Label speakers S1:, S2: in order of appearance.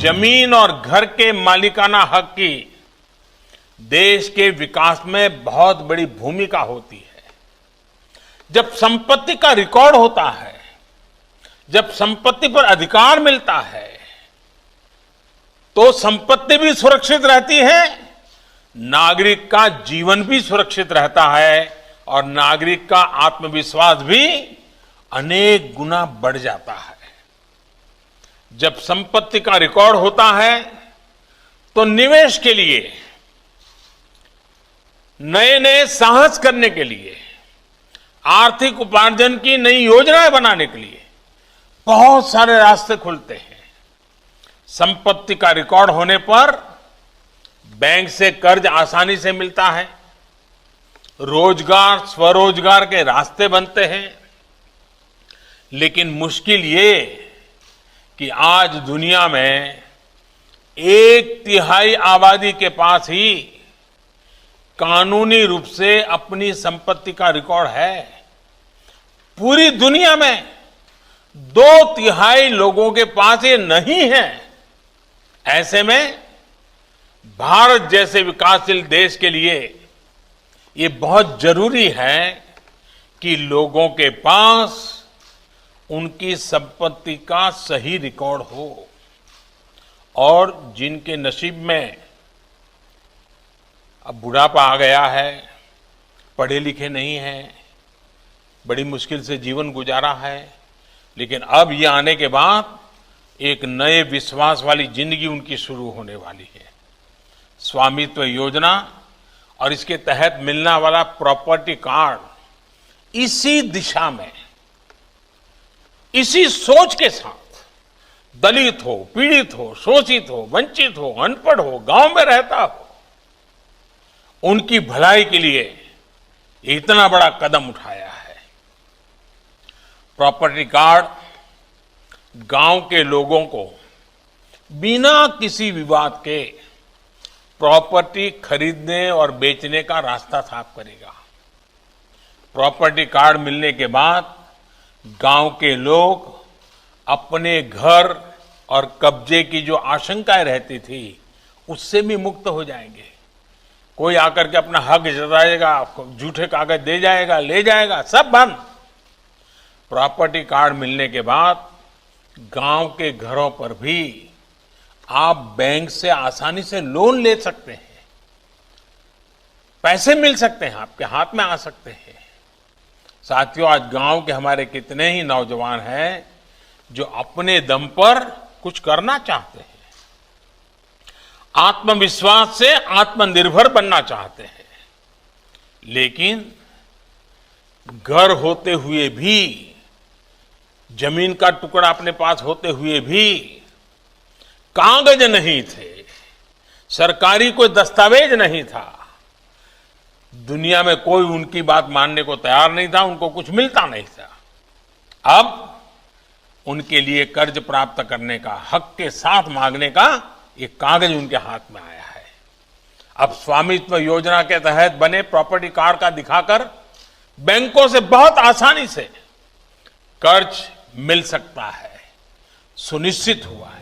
S1: जमीन और घर के मालिकाना हक की देश के विकास में बहुत बड़ी भूमिका होती है। जब संपत्ति का रिकॉर्ड होता है, जब संपत्ति पर अधिकार मिलता है, तो संपत्ति भी सुरक्षित रहती है, नागरिक का जीवन भी सुरक्षित रहता है और नागरिक का आत्मविश्वास भी अनेक गुना बढ़ जाता है। जब संपत्ति का रिकॉर्ड होता है तो निवेश के लिए, नए नए साहस करने के लिए, आर्थिक उपार्जन की नई योजनाएं बनाने के लिए बहुत सारे रास्ते खुलते हैं। संपत्ति का रिकॉर्ड होने पर बैंक से कर्ज आसानी से मिलता है, रोजगार स्वरोजगार के रास्ते बनते हैं। लेकिन मुश्किल ये कि आज दुनिया में 1/3 आबादी के पास ही कानूनी रूप से अपनी संपत्ति का रिकॉर्ड है। पूरी दुनिया में 2/3 लोगों के पास ये नहीं है। ऐसे में भारत जैसे विकासशील देश के लिए ये बहुत जरूरी है कि लोगों के पास उनकी संपत्ति का सही रिकॉर्ड हो और जिनके नसीब में अब बुढ़ापा आ गया है, पढ़े लिखे नहीं हैं, बड़ी मुश्किल से जीवन गुजारा है, लेकिन अब ये आने के बाद एक नए विश्वास वाली जिंदगी उनकी शुरू होने वाली है। स्वामित्व योजना और इसके तहत मिलने वाला प्रॉपर्टी कार्ड इसी दिशा में, इसी सोच के साथ, दलित हो, पीड़ित हो, शोषित हो, वंचित हो, अनपढ़ हो, गांव में रहता हो, उनकी भलाई के लिए इतना बड़ा कदम उठाया है। प्रॉपर्टी कार्ड गांव के लोगों को बिना किसी विवाद के प्रॉपर्टी खरीदने और बेचने का रास्ता साफ करेगा। प्रॉपर्टी कार्ड मिलने के बाद गांव के लोग अपने घर और कब्जे की जो आशंकाएं रहती थी उससे भी मुक्त हो जाएंगे। कोई आकर के अपना हक जताएगा, झूठे कागज दे जाएगा, ले जाएगा, सब बंद। प्रॉपर्टी कार्ड मिलने के बाद गांव के घरों पर भी आप बैंक से आसानी से लोन ले सकते हैं, पैसे मिल सकते हैं, आपके हाथ में आ सकते हैं। साथियों, आज गांव के हमारे कितने ही नौजवान हैं जो अपने दम पर कुछ करना चाहते हैं, आत्मविश्वास से आत्मनिर्भर बनना चाहते हैं, लेकिन घर होते हुए भी, जमीन का टुकड़ा अपने पास होते हुए भी कागज नहीं थे, सरकारी कोई दस्तावेज नहीं था, दुनिया में कोई उनकी बात मानने को तैयार नहीं था, उनको कुछ मिलता नहीं था। अब उनके लिए कर्ज प्राप्त करने का, हक के साथ मांगने का एक कागज उनके हाथ में आया है। अब स्वामित्व योजना के तहत बने प्रॉपर्टी कार्ड का दिखाकर बैंकों से बहुत आसानी से कर्ज मिल सकता है, सुनिश्चित हुआ है।